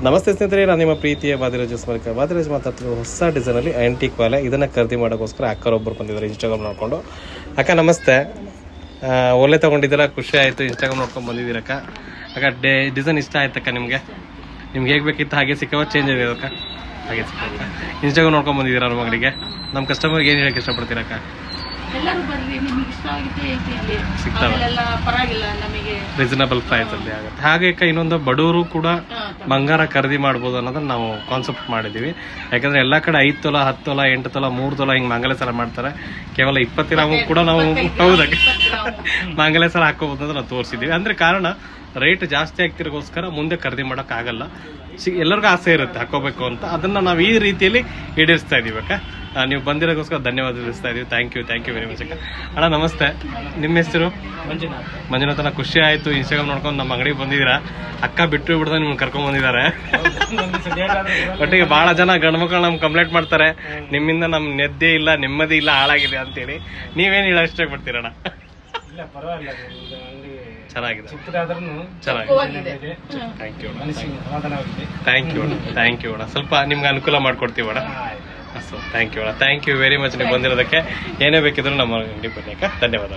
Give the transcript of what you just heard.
ನಮಸ್ತೆ ಸ್ನೇಹಿತರೆ, ನಾನು ನಿಮ್ಮ ಪ್ರೀತಿಯ ಬಾದಿರಾಜ್ ಸ್ಮರಿಕ. ಬಾದಿರಾಜ್ ಮಾತಾಡ್ತಿರೋ ಹೊಸ ಡಿಸೈನಲ್ಲಿ ಆ್ಯಂಟಿಕ್ ವಾಲೆ ಇದನ್ನು ಖರೀದಿ ಮಾಡೋಕ್ಕೋಸ್ಕರ ಅಕ್ಕರೊಬ್ಬರು ಬಂದಿದ್ದಾರೆ ಇನ್ಸ್ಟಾಗ್ರಾಮ್ ನೋಡಿಕೊಂಡು. ಅಕ್ಕ ನಮಸ್ತೆ, ಒಳ್ಳೆ ತೊಗೊಂಡಿದ್ದೀರಾ, ಖುಷಿ ಆಯಿತು. ಇನ್ಸ್ಟಾಗ್ರಾಮ್ ನೋಡ್ಕೊಂಡು ಬಂದಿದ್ದೀರಕ್ಕ. ಅಕ್ಕ ಡಿಸೈನ್ ಇಷ್ಟ ಆಯ್ತಕ್ಕ ನಿಮಗೆ? ನಿಮ್ಗೆ ಹೇಗೆ ಬೇಕಿತ್ತು ಹಾಗೆ ಸಿಕ್ಕವ ಚೇಂಜ್ ಇದೆ ಅಕ್ಕ? ಹಾಗೆ ಸಿಕ್ಕ ಇನ್ಸ್ಟಾಗ್ರಾಮ್ ನೋಡ್ಕೊಂಡು ಬಂದಿದ್ದೀರಾ ನಮ್ಮ ಅಂಗಡಿಗೆ. ನಮ್ಮ ಕಸ್ಟಮರ್ಗೆ ಏನು ಹೇಳಕ್ಕೆ ಇಷ್ಟಪಡ್ತೀರಕ್ಕ? ಸಿಗ್ತಾವೆ, ರೀಸನಬಲ್ ಪ್ರೈಸ್ ಅಲ್ಲಿ ಆಗುತ್ತೆ. ಹಾಗೆ ಇನ್ನೊಂದು ಬಡವರು ಕೂಡ ಬಂಗಾರ ಖರೀದಿ ಮಾಡ್ಬೋದು ಅನ್ನೋದನ್ನ ನಾವು ಕಾನ್ಸೆಪ್ಟ್ ಮಾಡಿದ್ದೀವಿ. ಯಾಕಂದ್ರೆ ಎಲ್ಲಾ ಕಡೆ 5 ತೊಲ 10 ತೊಲ 8 ತೊಲ 3 ತೊಲ ಹಿಂಗೆ ಮಂಗಲ ಸರ ಮಾಡ್ತಾರೆ. ಕೇವಲ 20 ಗ್ರಾಮ್ ಕೂಡ ನಾವು ಹೌದಕ್ಕೆ ಮಂಗಲ ಸರ ಹಾಕೋಬಹುದು ಅಂತ ನಾವು ತೋರಿಸಿದ್ದೀವಿ. ಅಂದ್ರೆ ಕಾರಣ ರೇಟ್ ಜಾಸ್ತಿ ಆಗ್ತಿರೋಗೋಸ್ಕರ ಮುಂದೆ ಖರೀದಿ ಮಾಡಕ್ ಆಗಲ್ಲ. ಎಲ್ಲರಿಗೂ ಆಸೆ ಇರುತ್ತೆ ಹಾಕೋಬೇಕು ಅಂತ. ಅದನ್ನ ನಾವು ಈ ರೀತಿಯಲ್ಲಿ ಈಡೇರಿಸ್ತಾ ಇದೀವಿ ಅಕ್ಕ. ನೀವು ಬಂದಿರೋಕ್ಕೋಸ್ಕರ ಧನ್ಯವಾದ ತಿಳಿಸ್ತಾ ಇದೀವಿ. ಥ್ಯಾಂಕ್ ಯು ವೆರಿ ಮಚ್ ಅಕ್ಕ. ಅಣ್ಣ ನಮಸ್ತೆ, ನಿಮ್ಮ ಹೆಸರು? ಮಂಜುನಾಥ್. ಖುಷಿ ಆಯ್ತು, ಇನ್ಸ್ಟಾಗ್ರಾಮ್ ನೋಡ್ಕೊಂಡು ನಮ್ಮ ಅಂಗಡಿಗೆ ಬಂದಿದ್ದೀರಾ. ಅಕ್ಕ ಬಿಟ್ಟು ಬಿಡ್ದ ನಿಮ್ಗೆ ಕರ್ಕೊಂಡ್ ಬಂದಿದ್ದಾರೆ. ಒಟ್ಟಿಗೆ ಬಹಳ ಜನ ಗಂಡ್ಮಕ್ಳು ನಮ್ಗೆ ಕಂಪ್ಲೇಂಟ್ ಮಾಡ್ತಾರೆ, ನಿಮ್ಮಿಂದ ನಮ್ ನೆದ್ದೆ ಇಲ್ಲ, ನೆಮ್ಮದಿ ಇಲ್ಲ, ಹಾಳಾಗಿದೆ ಅಂತೇಳಿ. ನೀವೇನು ಹೇಳ ಇಷ್ಟಪಡ್ತೀರಣ್ಣ? ಚೆನ್ನಾಗಿದೆ, ಥ್ಯಾಂಕ್ ಯು ಅಣ್ಣ. ಸ್ವಲ್ಪ ನಿಮ್ಗೆ ಅನುಕೂಲ ಮಾಡ್ಕೊಡ್ತೀವಿ ಅಣ್ಣ. ಥ್ಯಾಂಕ್ ಯು ವೆರಿ ಮಚ್ ನೀವು ಬಂದಿರೋದಕ್ಕೆ. ಏನೇ ಬೇಕಿದ್ರು ನಮ್ಮ ಅಂಗಡಿ ಬನ್ನಿ ಅಕ್ಕ. ಧನ್ಯವಾದ.